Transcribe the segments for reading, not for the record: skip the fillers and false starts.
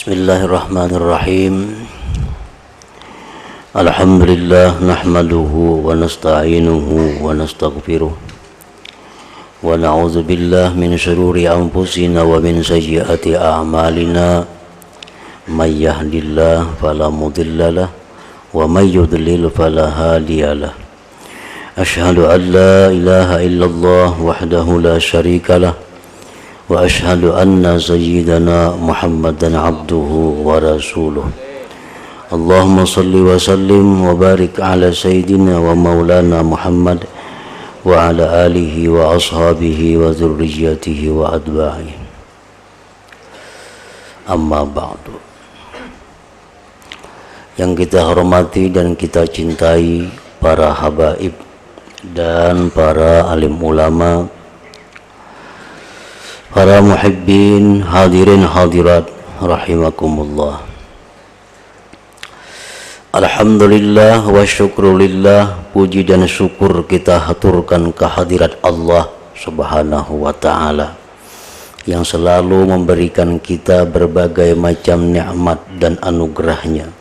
Bismillahirrahmanirrahim. Alhamdulillah nahmaduhu wa nasta'inuhu wa nastaghfiruh wa na'udzu billahi min syururi anfusina wa min sayyiati a'malina. May yahdihillahu fala mudhillalah wa may yudlil fala hadiyalah. Asyhadu an la ilaha illallah wahdahu la syarikalah wa ashhadu anna sayyidana Muhammadan abduhu wa rasuluh. Allahumma salli wa sallim wa barik ala sayyidina wa maulana Muhammad wa ala alihi wa ashabihi wa dzurriyyatihi wa adba'ihi. Amma ba'du. Yang kita hormati dan kita cintai para habaib dan para alim ulama, para muhibbin, hadirin hadirat rahimakumullah. Alhamdulillah wa syukrulillah, puji dan syukur kita haturkan kehadirat Allah subhanahu wa ta'ala yang selalu memberikan kita berbagai macam nikmat dan anugerahnya.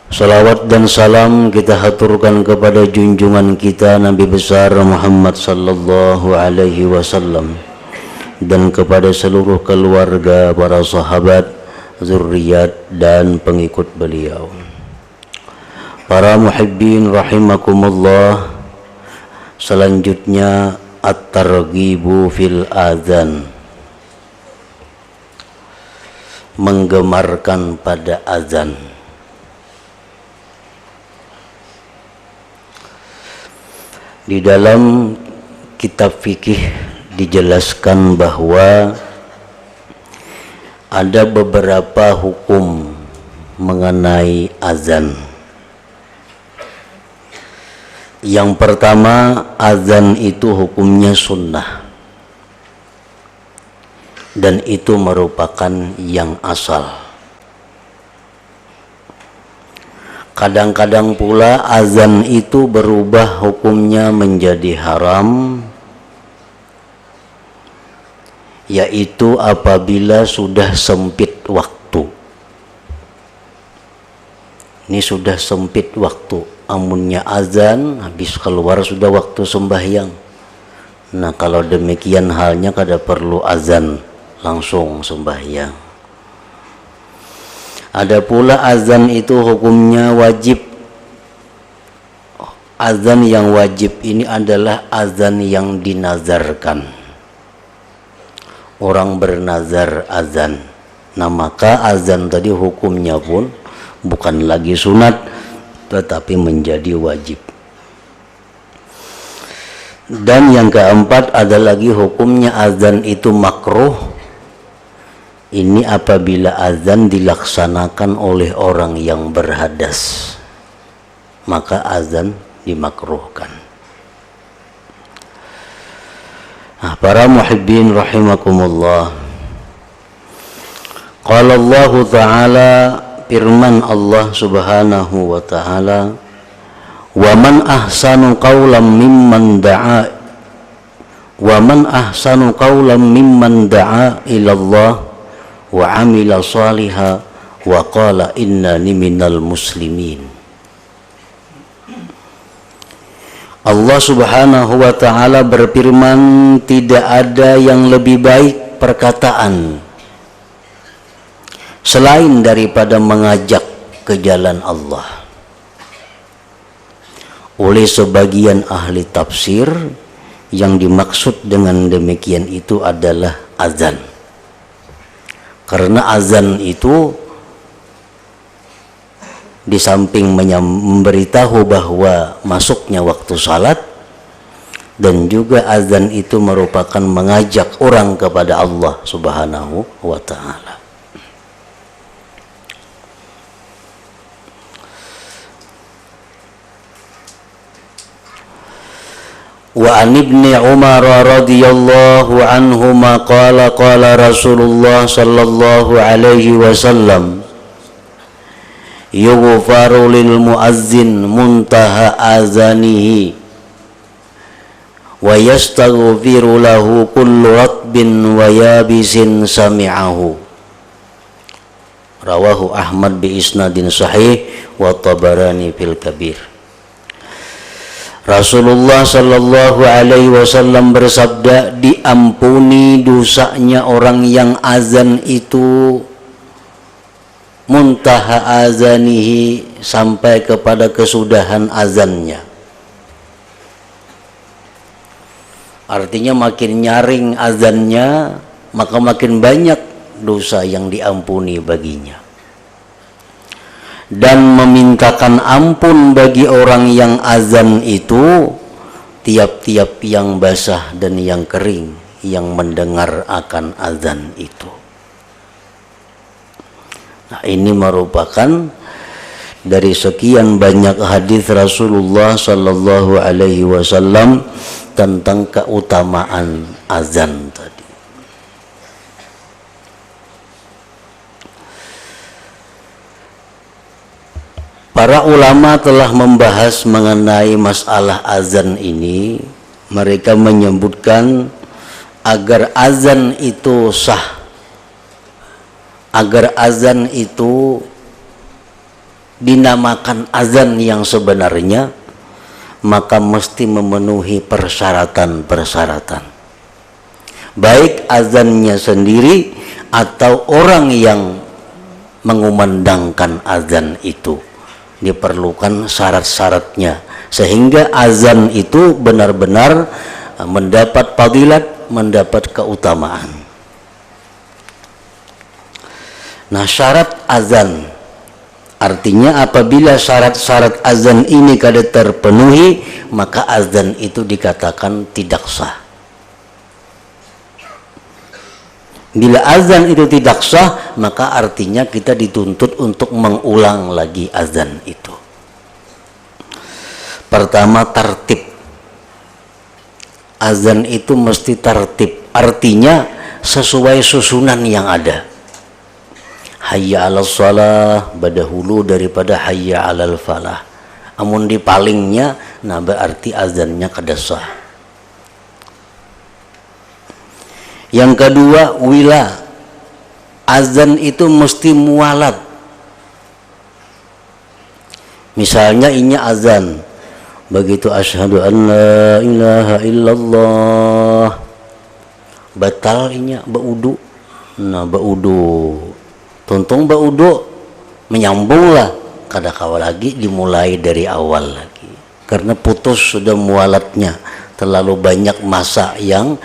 Salawat dan salam kita haturkan kepada junjungan kita Nabi besar Muhammad sallallahu alaihi wasallam dan kepada seluruh keluarga, para sahabat, zuriat dan pengikut beliau. Para muhibbin rahimakumullah, selanjutnya at-targhibu fil adzan, menggemarkan pada azan. Di dalam kitab fikih dijelaskan bahwa ada beberapa hukum mengenai azan. Yang pertama, azan itu hukumnya sunnah dan itu merupakan yang asal. Kadang-kadang pula azan itu berubah hukumnya menjadi haram, yaitu apabila sudah sempit waktu. Ini sudah sempit waktu, amunnya azan habis keluar sudah waktu sembahyang. Nah, kalau demikian halnya kada perlu azan, langsung sembahyang. Ada pula azan itu hukumnya wajib. Azan yang wajib ini adalah azan yang dinazarkan. Orang bernazar azan. Nah, maka azan tadi hukumnya pun bukan lagi sunat tetapi menjadi wajib. Dan yang keempat ada lagi hukumnya azan itu makruh. Ini apabila azan dilaksanakan oleh orang yang berhadas, maka azan dimakruhkan. Nah, para muhibbin rahimakumullah, qala Allah Ta'ala, firman Allah subhanahu wa ta'ala, wa man ahsanu qawlan mimman da'a ilallah wa amila salihah wa qala innani minal muslimin. Allah subhanahu wa ta'ala berfirman, tidak ada yang lebih baik perkataan selain daripada mengajak ke jalan Allah. Oleh sebagian ahli tafsir, yang dimaksud dengan demikian itu adalah azan. Karena azan itu di samping memberitahu bahwa masuknya waktu salat, dan juga azan itu merupakan mengajak orang kepada Allah subhanahu wa ta'ala. Wa an ibni Umar radhiyallahu anhuma qala qala Rasulullah sallallahu alaihi wasallam, yughfaru lil muazzin muntaha azanihi wa yastaghfiru lahu kullu ratbin wa yabisin sami'ahu. Rawahu Ahmad bi isnadin sahih wa Tabarani fil Kabir. Rasulullah sallallahu alaihi wasallam bersabda, diampuni dosanya orang yang azan itu muntaha azanihi, sampai kepada kesudahan azannya. Artinya makin nyaring azannya, maka makin banyak dosa yang diampuni baginya. Dan memintakan ampun bagi orang yang azan itu tiap-tiap yang basah dan yang kering yang mendengar akan azan itu. Nah, ini merupakan dari sekian banyak hadis Rasulullah sallallahu alaihi wasallam tentang keutamaan azan tadi. Para ulama telah membahas mengenai masalah azan ini. Mereka menyebutkan agar azan itu sah, agar azan itu dinamakan azan yang sebenarnya, maka mesti memenuhi persyaratan-persyaratan. Baik azannya sendiri atau orang yang mengumandangkan azan itu, diperlukan syarat-syaratnya sehingga azan itu benar-benar mendapat fadilat, mendapat keutamaan. Nah, syarat azan artinya apabila syarat-syarat azan ini kada terpenuhi, maka azan itu dikatakan tidak sah. Bila azan itu tidak sah, maka artinya kita dituntut untuk mengulang lagi azan itu. Pertama, tertib. Azan itu mesti tertib, artinya sesuai susunan yang ada. Hayya 'alal shalah badahulu daripada hayya 'alal falah. Amun dipalingnya, nah berarti azannya kada sah. Yang kedua, wila. Azan itu mesti mualat. Misalnya ini azan, begitu asyhadu an la ilaha illallah, batal inya baudu. Nah, baudu tuntung baudu menyambunglah, kada kawal lagi dimulai dari awal lagi, karena putus sudah mualatnya. Terlalu banyak masa yang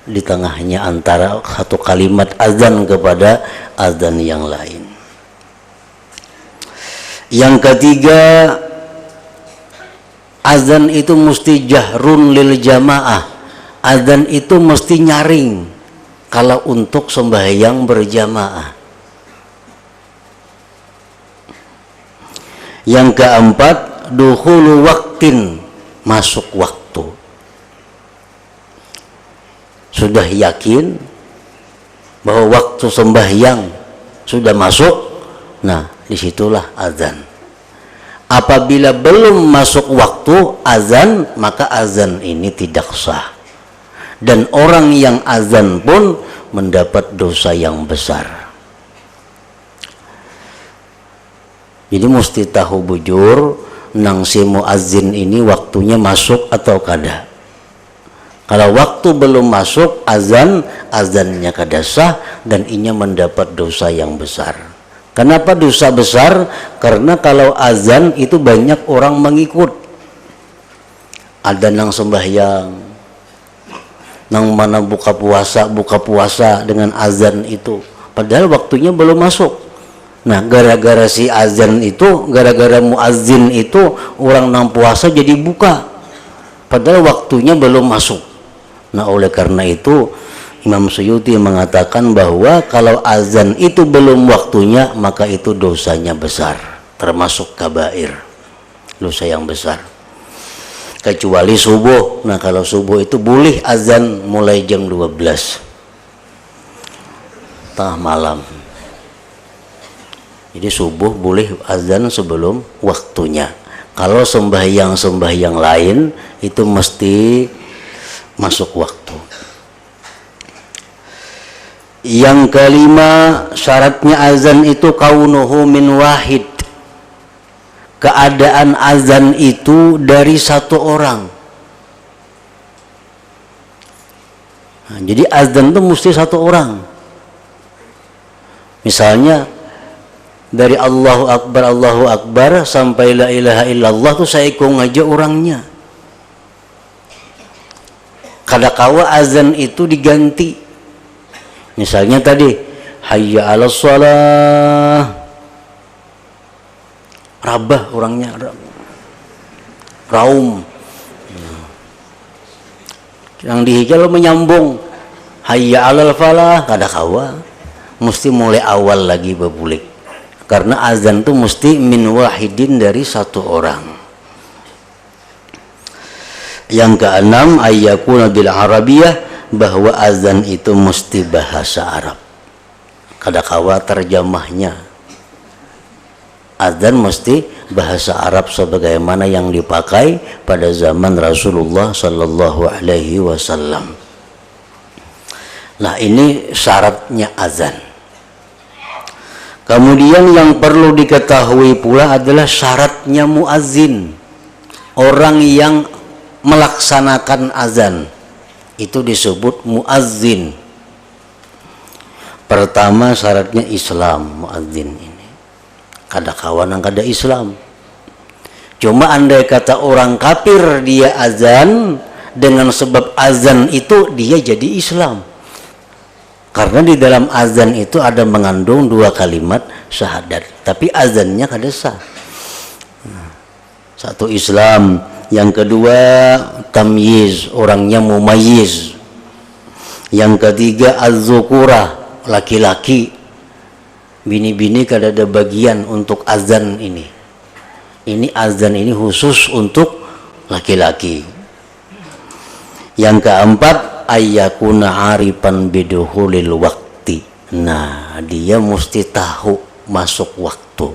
di tengahnya antara satu kalimat azan kepada azan yang lain. Yang ketiga, azan itu mesti jahrun lil jamaah. Azan itu mesti nyaring kalau untuk sembahyang berjamaah. Yang keempat, dukhulu waktin, masuk waktu. Sudah yakin bahwa waktu sembahyang sudah masuk, nah disitulah azan. Apabila belum masuk waktu azan, maka azan ini tidak sah. Dan orang yang azan pun mendapat dosa yang besar. Jadi mesti tahu bujur nang si muazzin ini waktunya masuk atau kada. Kalau waktu belum masuk azan, azannya kada sah dan inya mendapat dosa yang besar. Kenapa dosa besar? Karena kalau azan itu banyak orang mengikut. Ada nang sembahyang, nang mana buka puasa dengan azan itu. Padahal waktunya belum masuk. Nah, gara-gara si azan itu, gara-gara muazzin itu, orang nang puasa jadi buka. Padahal waktunya belum masuk. Nah, oleh karena itu Imam Suyuti mengatakan bahwa kalau azan itu belum waktunya, maka itu dosanya besar, termasuk kabair, dosa yang besar. Kecuali subuh. Nah, kalau subuh itu boleh azan mulai jam 12 tengah malam. Jadi subuh boleh azan sebelum waktunya. Kalau sembahyang lain itu mesti masuk waktu. Yang kelima, syaratnya azan itu kaunuhu min wahid. Keadaan azan itu dari satu orang. Nah, jadi azan itu mesti satu orang. Misalnya dari Allahu Akbar sampai la ilaha illallah tuh saya ikut aja orangnya. Kadakawa azan itu diganti. Misalnya tadi hayya 'alas shalah. Rabah orangnya, raum. Yang dihijau menyambung hayya 'alal falah, kadakawa mesti mulai awal lagi bebulik. Karena azan itu mesti min wahidin, dari satu orang. Yang keenam, ayyakuna bil arabiyah, bahwa azan itu mesti bahasa Arab. Kadakawa terjemahnya azan mesti bahasa Arab sebagaimana yang dipakai pada zaman Rasulullah sallallahu alaihi wasallam. Nah, ini syaratnya azan. Kemudian yang perlu diketahui pula adalah syaratnya muazzin, orang yang melaksanakan azan. Itu disebut muazzin. Pertama syaratnya Islam muazzin ini. Kada kawan yang kada Islam. Cuma andai kata orang kafir dia azan, dengan sebab azan itu dia jadi Islam. Karena di dalam azan itu ada mengandung dua kalimat syahadat, tapi azannya kada sah. Satu Islam, yang kedua tamyiz, orangnya mumayyiz. Yang ketiga az-zukurah, laki-laki. Bini-bini kada ada bagian untuk azan ini. Ini azan ini khusus untuk laki-laki. Yang keempat, ayyakuna arifan biduhulil waqti. Nah, dia mesti tahu masuk waktu.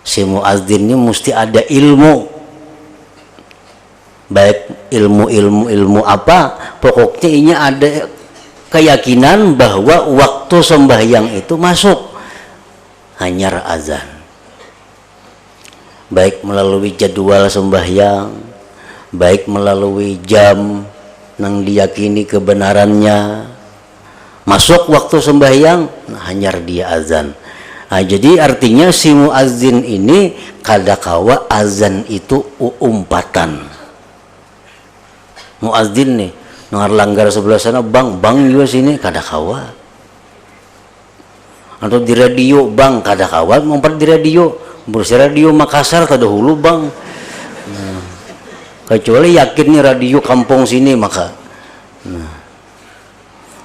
Si muazzin ini mesti ada ilmu. Baik ilmu apa, pokoknya ini ada keyakinan bahwa waktu sembahyang itu masuk hanyar azan. Baik melalui jadwal sembahyang, baik melalui jam yang diyakini kebenarannya, masuk waktu sembahyang, nah hanyar dia azan. Nah, jadi artinya si muazzin ini kadakawa azan itu umpatan. Muazzin nih dengar langgar sebelah sana, bang juga sini, kadakawa. Atau di radio, bang kadakawa, ngumpet di radio, berusia radio Makassar kada hulu bang. Nah, kecuali yakin nih radio kampung sini maka. Nah,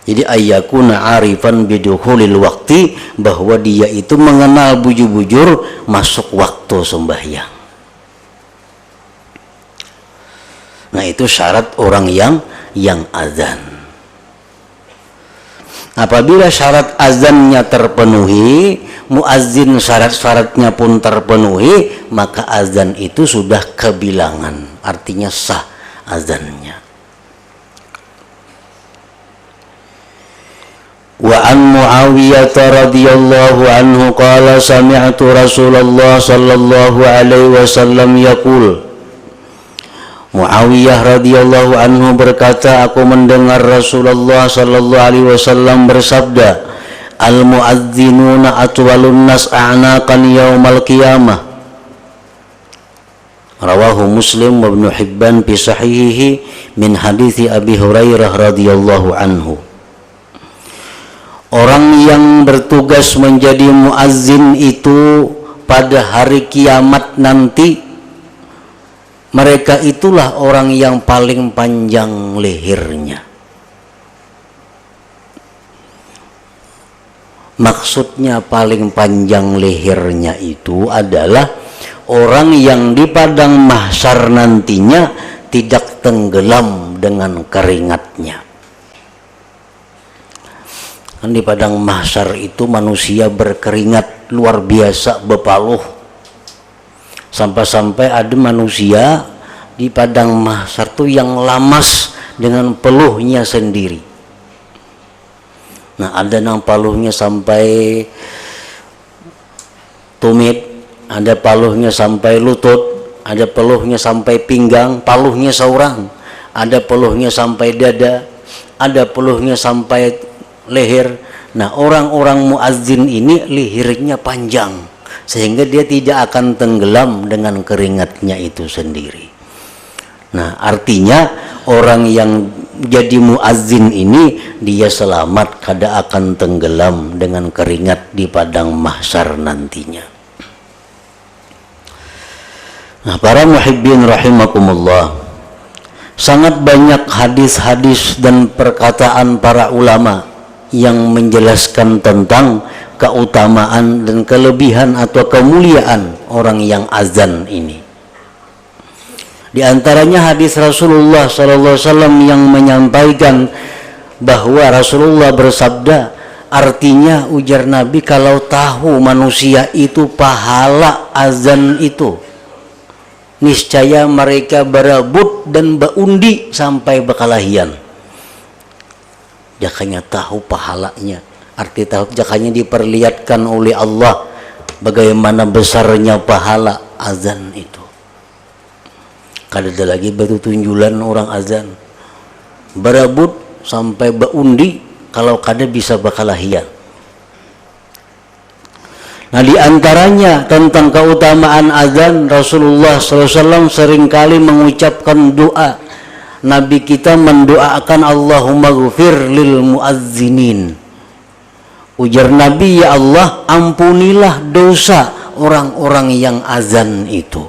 jadi ayyakuna arifan bidukhulil waqti, bahwa dia itu mengenal bujur-bujur masuk waktu sembahyang. Nah, itu syarat orang yang azan. Apabila syarat azannya terpenuhi, muazzin syarat-syaratnya pun terpenuhi, maka azan itu sudah kebilangan, artinya sah azannya. Wa an Muawiyah radhiyallahu anhu qala sami'tu Rasulullah sallallahu alaihi wasallam yaqul. Muawiyah radhiyallahu anhu berkata, aku mendengar Rasulullah sallallahu alaihi wasallam bersabda, al muadzinuna atwalun nas a'naqan yaumal qiyamah. Rawahu Muslim wa Ibnu Hibban fi sahihihi min hadithi Abi Hurairah radhiyallahu anhu. Orang yang bertugas menjadi muazzin itu pada hari kiamat nanti, mereka itulah orang yang paling panjang lehernya. Maksudnya paling panjang lehernya itu adalah orang yang di padang mahsyar nantinya tidak tenggelam dengan keringatnya. Kan di padang mahsyar itu manusia berkeringat luar biasa, bepaluh. Sampai-sampai ada manusia di padang mahsyar itu yang lamas dengan peluhnya sendiri. Nah, ada yang paluhnya sampai tumit, ada paluhnya sampai lutut, ada paluhnya sampai pinggang, paluhnya seorang, ada paluhnya sampai dada, ada paluhnya sampai leher. Nah, orang-orang muazzin ini lehernya panjang sehingga dia tidak akan tenggelam dengan keringatnya itu sendiri. Nah, artinya orang yang jadi muazzin ini dia selamat kada akan tenggelam dengan keringat di padang mahsyar nantinya. Nah, para muhibbin rahimakumullah, sangat banyak hadis-hadis dan perkataan para ulama yang menjelaskan tentang keutamaan dan kelebihan atau kemuliaan orang yang azan ini. Di antaranya hadis Rasulullah SAW yang menyampaikan bahwa Rasulullah bersabda, artinya ujar Nabi, kalau tahu manusia itu pahala azan itu, niscaya mereka berebut dan baundi sampai bekalahian. Jakanya tahu pahalanya, arti tahu jakanya diperlihatkan oleh Allah bagaimana besarnya pahala azan itu. Kada ada lagi batu tunjulan orang azan, berebut sampai baundi kalau kada bisa bekalahian. Nah, di antaranya tentang keutamaan azan, Rasulullah SAW seringkali mengucapkan doa. Nabi kita mendoakan Allahumma ghfir lil muazzinin. Ujar Nabi, ya Allah, ampunilah dosa orang-orang yang azan itu.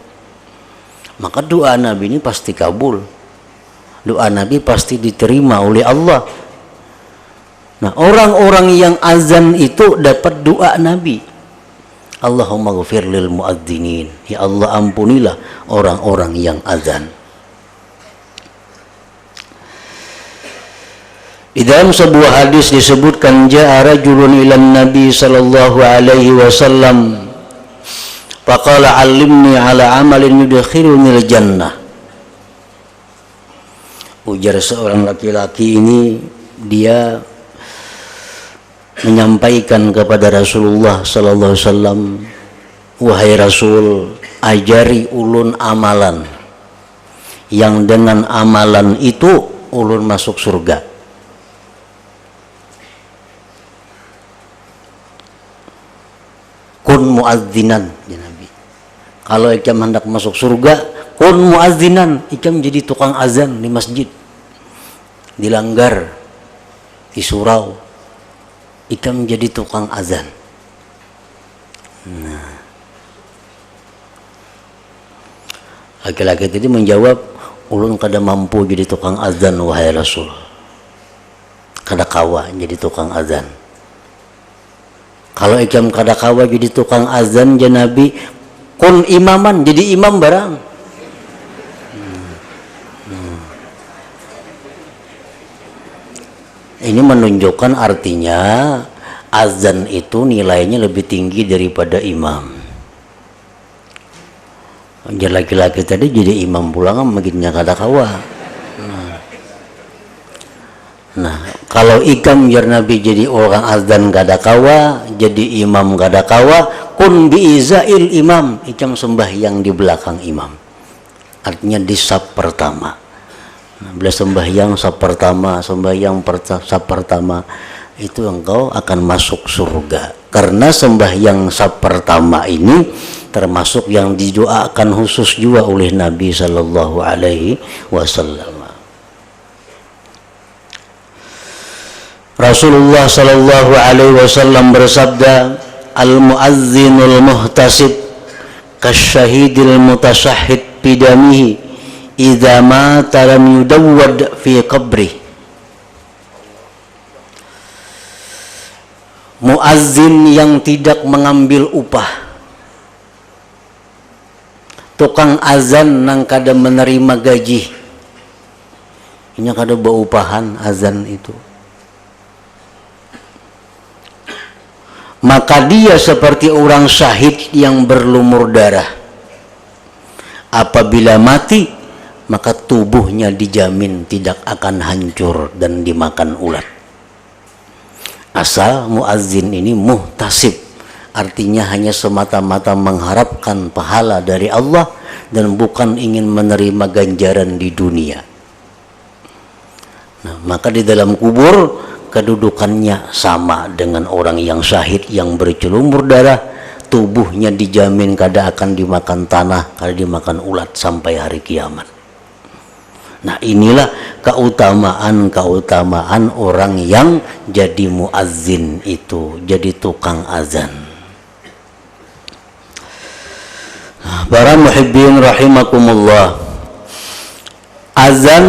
Maka doa Nabi ini pasti kabul. Doa Nabi pasti diterima oleh Allah. Nah, orang-orang yang azan itu dapat doa Nabi. Allahumma ghfir lil muadzinin. Ya Allah, ampunilah orang-orang yang azan. Di dalam sebuah hadis disebutkan, ja'a rajulun ilan nabi sallallahu alaihi wasallam faqala 'allimni 'ala 'amalin yudkhiluni al-jannah. Ujar seorang laki-laki ini, dia menyampaikan kepada Rasulullah sallallahu alaihi wasallam, wahai Rasul, ajari ulun amalan yang dengan amalan itu ulun masuk surga. Kun muazzinan, ya Nabi. Kalau ikam hendak masuk surga, kun muazzinan, ikam jadi tukang azan di masjid, di langgar, di surau, ikam jadi tukang azan. Nah, laki-laki tadi menjawab, ulun kada mampu jadi tukang azan wahai Rasul, kada kawa jadi tukang azan. Kalau ikam kada kawa jadi tukang azan, ya Nabi, kun imaman, jadi imam barang. Ini menunjukkan artinya azan itu nilainya lebih tinggi daripada imam. Jadi laki-laki tadi jadi imam pulang, makinnya kada kawa. Nah, kalau ikam jar Nabi jadi orang azan kada kawa, jadi imam kada kawa, kun biizail imam, ikam sembahyang di belakang imam. Artinya di saf pertama. Nah, bila sembahyang saf pertama, saf pertama, itu engkau akan masuk surga. Karena sembahyang saf pertama ini termasuk yang didoakan khusus juga oleh Nabi sallallahu alaihi wasallam. Rasulullah sallallahu alaihi wasallam bersabda, al-muazzinul muhtasib kasyahidil mutasyahhid bidamihi idza mata lam yudawwad fi qabri. Muazzin yang tidak mengambil upah, tukang azan nang kada menerima gaji, ini kada baupahan azan itu, maka dia seperti orang syahid yang berlumur darah. Apabila mati, maka tubuhnya dijamin tidak akan hancur dan dimakan ulat. Asal muazzin ini muhtasib, artinya hanya semata-mata mengharapkan pahala dari Allah dan bukan ingin menerima ganjaran di dunia. Nah, maka di dalam kubur kedudukannya sama dengan orang yang syahid yang bercelumur darah, tubuhnya dijamin kada akan dimakan tanah, kada dimakan ulat sampai hari kiamat. Nah, inilah keutamaan orang yang jadi muazzin itu, jadi tukang azan. Para muhibbin rahimakumullah, azan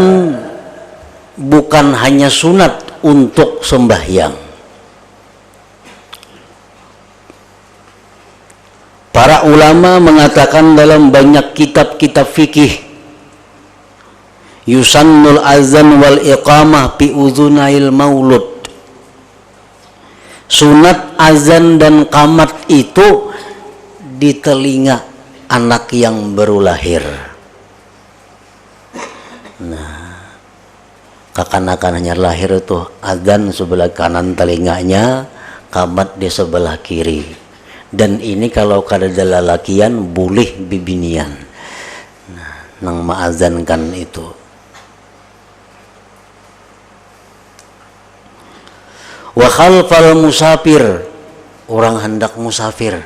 bukan hanya sunat untuk sembahyang. Para ulama mengatakan dalam banyak kitab-kitab fikih, yusannul azan wal iqamah fi uzunail maulud. Sunat azan dan qamat itu di telinga anak yang baru lahir. Nah, kekanak-kanaknya lahir itu azan sebelah kanan telinganya, qamat di sebelah kiri. Dan ini kalau kada ada lalakian boleh bibinian. Nah, nang maazankan itu. Wa khalfal musafir, orang hendak musafir,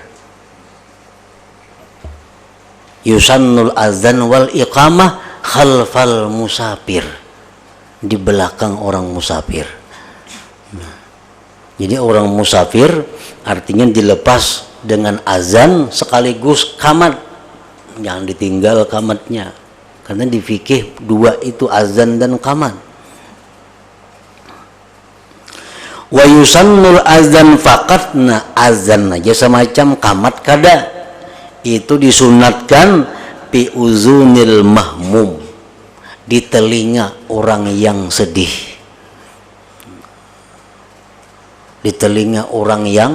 yusannul azan wal iqamah khalfal musafir, di belakang orang musafir. Nah, jadi orang musafir artinya dilepas dengan azan sekaligus qamat, jangan ditinggal qamatnya, karena di fikih dua itu azan dan qamat. Wa yusannul azan faqat, nah azan aja semacam qamat kada, itu disunatkan fi uzunil mahmum, di telinga orang yang sedih, di telinga orang yang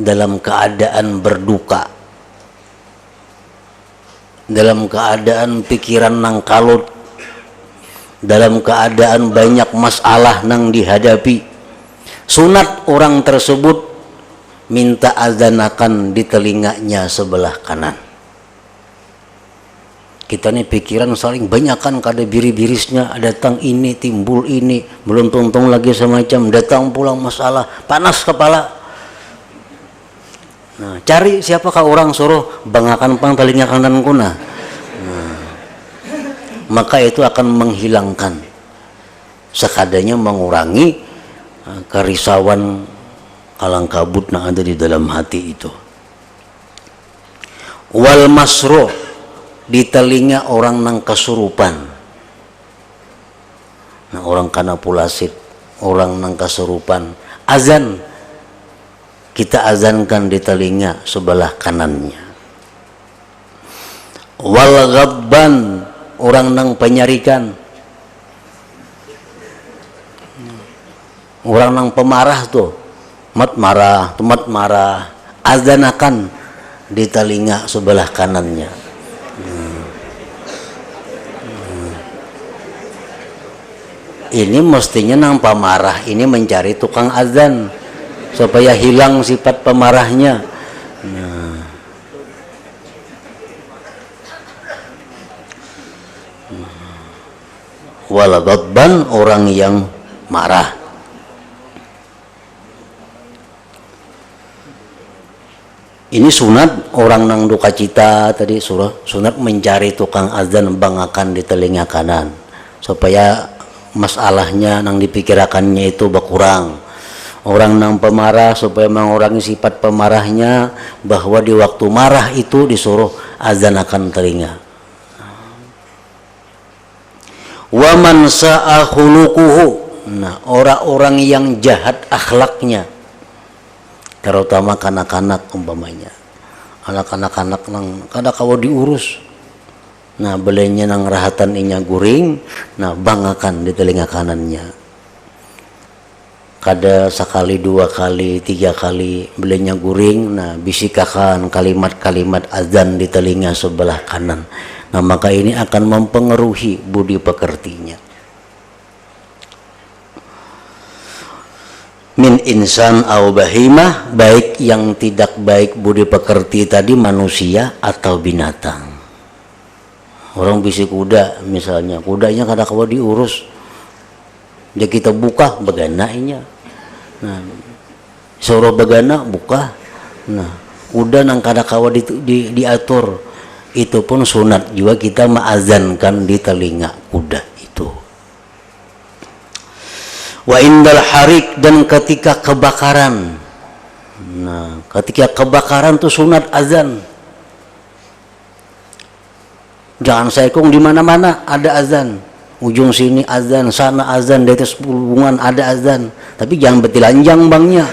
dalam keadaan berduka, dalam keadaan pikiran nang kalut, dalam keadaan banyak masalah nang dihadapi. Sunat orang tersebut minta azanakan di telinganya sebelah kanan. Kita nih pikiran saling banyakan, kada biri-birisnya, datang ini timbul ini, belum tuntung lagi semacam, datang pulang masalah, panas kepala. Nah, cari siapakah orang suruh bangakan pang telinga kanan kuna. Nah, maka itu akan menghilangkan, sekadanya mengurangi kerisauan kalang kabut yang ada di dalam hati itu. Wal masru, di telinga orang nang kesurupan. Nah, orang kana pulasit, orang nang kesurupan, azan kita azankan di telinga sebelah kanannya. Wal ghadban, orang nang penyarikan, orang nang pemarah tuh, mat marah, azanakan di telinga sebelah kanannya. Ini mestinya nang pemarah ini mencari tukang azan supaya hilang sifat pemarahnya. Wal ghadban, orang yang marah. Ini sunat orang nang duka cita tadi, sunat mencari tukang azan bangakan di telinga kanan supaya masalahnya nang dipikirakannya itu berkurang. Orang nang pemarah supaya mengurangi sifat pemarahnya, bahwa di waktu marah itu disuruh azanakan telinga. Wa man sa'a khuluquhu, nah orang-orang yang jahat akhlaknya, terutama kanak-kanak umpamanya, anak-anak nang kada kawa diurus, nah belenya nang rahatan inya guring, nah bangakan di telinga kanannya, kada sekali, dua kali, tiga kali belenya guring, nah bisikakan kalimat-kalimat azan di telinga sebelah kanan. Nah maka ini akan mempengaruhi budi pekertinya. min insan au bahimah, baik yang tidak baik budi pekerti tadi manusia atau binatang. Orang bisi kuda misalnya, kudanya kada kawa diurus, dia kita buka beganainya, nah suruh begana buka, nah kuda nang kada kawa diatur, itu pun sunat juga kita ma'azankan di telinga kuda itu. Wa indal harik, dan ketika kebakaran. Nah, ketika kebakaran tuh sunat azan. Jangan saikung di mana-mana ada azan. Ujung sini azan, sana azan, di atas hubungan ada azan. Tapi jangan betilanjang bangnya.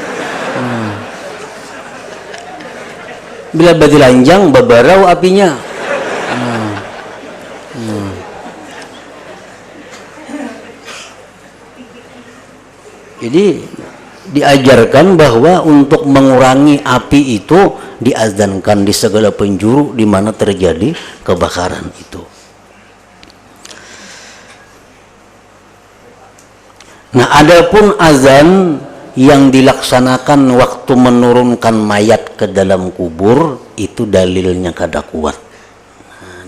Bila betilanjang babarau apinya. Jadi diajarkan bahwa untuk mengurangi api itu diazankan di segala penjuru di mana terjadi kebakaran itu. Nah, adapun azan yang dilaksanakan waktu menurunkan mayat ke dalam kubur itu dalilnya kada kuat.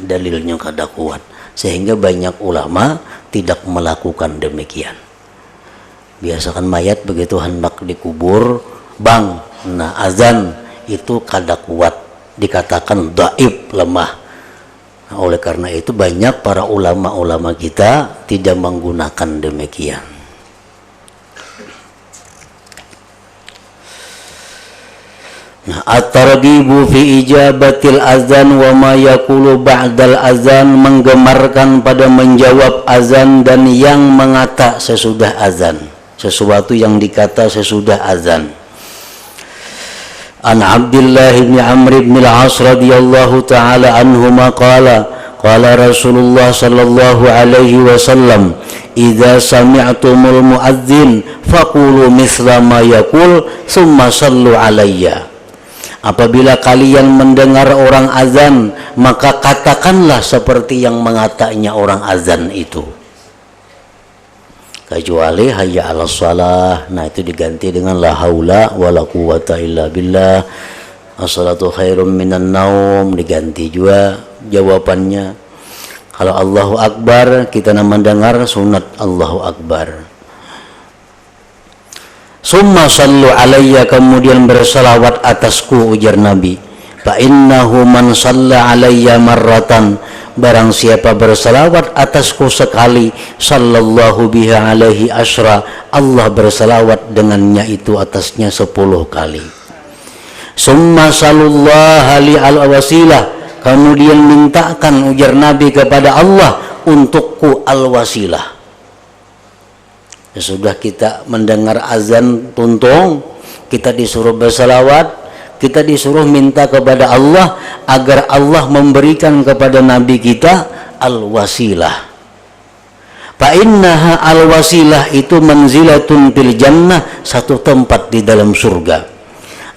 Dalilnya kada kuat sehingga banyak ulama tidak melakukan demikian. Biasakan mayat begitu hendak dikubur, bang, nah azan itu kada kuat, dikatakan dhaif, lemah. Nah, oleh karena itu banyak para ulama-ulama kita tidak menggunakan demikian. Nah, at-targhibu fi ijabatil azan wa ma yaqulu ba'dal azan, menggemarkan pada menjawab azan dan yang mengata sesudah azan, sesuatu yang dikata sesudah azan. An Abdullah bin Amr bin al-As radhiyallahu taala anhuma qala Rasulullah sallallahu alaihi wasallam, idza sami'tumul muadzin faqulu mithla ma yaqul tsumma sallu alayya. Apabila kalian mendengar orang azan, maka katakanlah seperti yang mengatanya orang azan itu. Kecuali hayya 'alas shalah, nah itu diganti dengan la haula wala quwata illa billah, as-salatu khairum minan naum, diganti juga jawabannya. Kalau Allahu Akbar kita mendengar sunat Allahu Akbar. Summa sallu alayya, kemudian bersalawat atasku, ujar Nabi. Fa innahu man shalla alayya marratan, barang siapa bersalawat atasku sekali, sallallahu biha alaihi asyra, Allah bersalawat dengannya itu atasnya 10 kali. Summa sallallahu li al-wasilah, kemudian mintakan, ujar Nabi, kepada Allah untukku al-wasilah. Sesudah kita mendengar azan tuntung, kita disuruh bersalawat, kita disuruh minta kepada Allah agar Allah memberikan kepada Nabi kita al-wasilah. Fa innaha al-wasilah itu manzilatun fil jannah, satu tempat di dalam surga.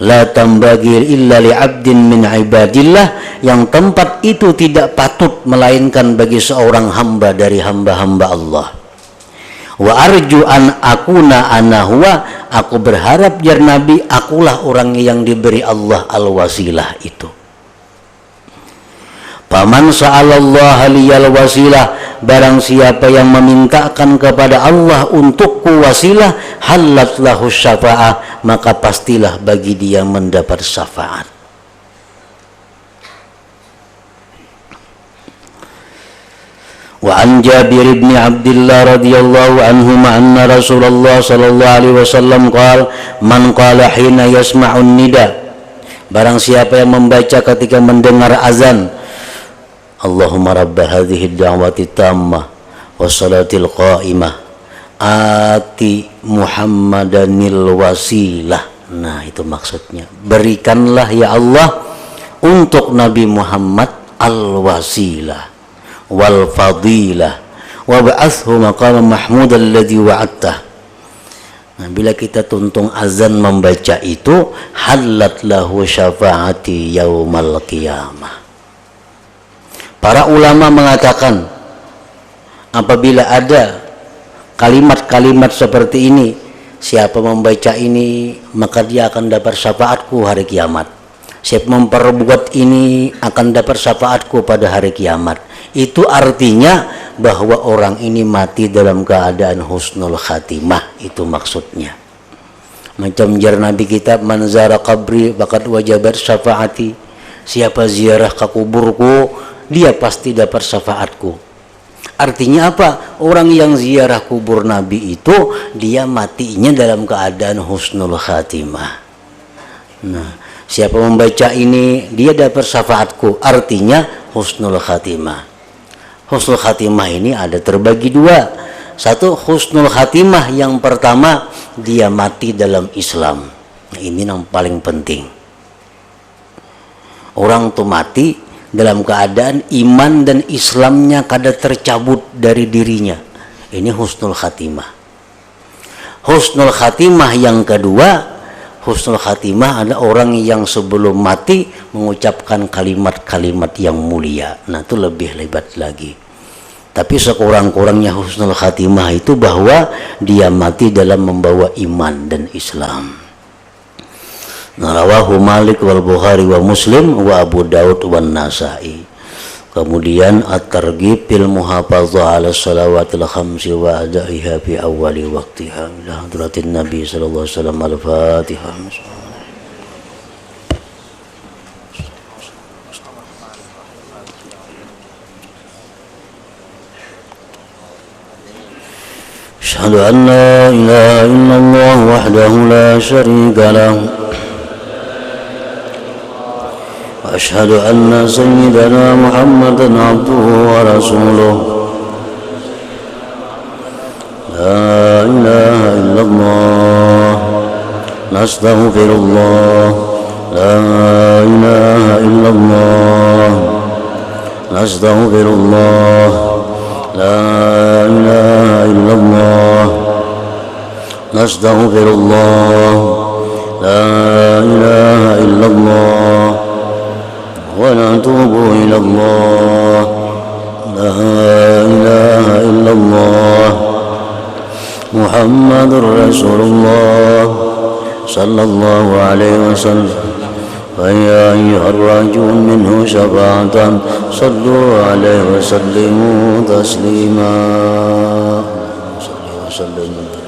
La tambagir illa li 'abdin min ibadillah, yang tempat itu tidak patut melainkan bagi seorang hamba dari hamba-hamba Allah. Wa arju an akuna ana huwa, aku berharap jar Nabi akulah orang yang diberi Allah al-wasilah itu. Faman sa'alallaha liyal wasilah, barang siapa yang memintakan kepada Allah untukku wasilah, halat lahu syafa'ah, maka pastilah bagi dia mendapat syafaat. Wa an Jabir bin Abdullah radhiyallahu anhuma anna Rasulullah sallallahu alaihi wasallam qala man qala hina yasma'un nida, barang siapa yang membaca ketika mendengar azan, Allahumma rabb hadhihi ad-da'wati tammah wassalatil qa'imah ati Muhammadanil wasilah. Nah, itu maksudnya, berikanlah ya Allah untuk Nabi Muhammad al-wasilah wal fadilah wa ba'athu maqaman mahmud alladhi wa'adtah. Nah, bila kita tuntung azan membaca itu, halat lahu syafaati yaumal qiyamah. Para ulama mengatakan apabila ada kalimat-kalimat seperti ini, siapa membaca ini maka dia akan dapat syafaatku hari kiamat. Siapa memperbuat ini akan dapat syafaatku pada hari kiamat. Itu artinya bahwa orang ini mati dalam keadaan husnul khatimah, itu maksudnya. Macam jar Nabi kita, man zara qabri faqad wajabat syafaati. Siapa ziarah ke kuburku, dia pasti dapat syafaatku. Artinya apa? Orang yang ziarah kubur Nabi itu dia matinya dalam keadaan husnul khatimah. Nah, siapa membaca ini dia dapat syafaatku, artinya husnul khatimah. Husnul khatimah ini ada terbagi dua. Satu, husnul khatimah yang pertama dia mati dalam Islam. Nah, ini yang paling penting. Orang tuh mati dalam keadaan iman dan Islamnya kada tercabut dari dirinya. Ini husnul khatimah. Husnul khatimah yang kedua, husnul khatimah adalah orang yang sebelum mati mengucapkan kalimat-kalimat yang mulia. Nah, itu lebih hebat lagi. Tapi sekurang-kurangnya husnul khatimah itu bahwa dia mati dalam membawa iman dan Islam. Rawahu Malik wal Bukhari wa Muslim wa Abu Daud wa Nasa'i. Kemudian at-targhib fil muhafazah ala salawatil khamsi wa adaiha fi awwali waqtiha. Ila hadratin Nabi sallallahu alaihi wasallam. Al-Fatihah. Asyhadu an la ilaha illallah wahdahu la syarika lahu. أشهد أن سيدنا محمدا عبده ورسوله لا إله إلا الله نستغفر الله لا إله إلا الله نستغفر الله لا إله إلا الله نستغفر الله لا إله إلا الله ونتوب إلى الله لا إله إلا الله محمد رسول الله صلى الله عليه وسلم فيا أيها الراجون منه شفاعة صلوا عليه وسلموا تسليما صلى وسلم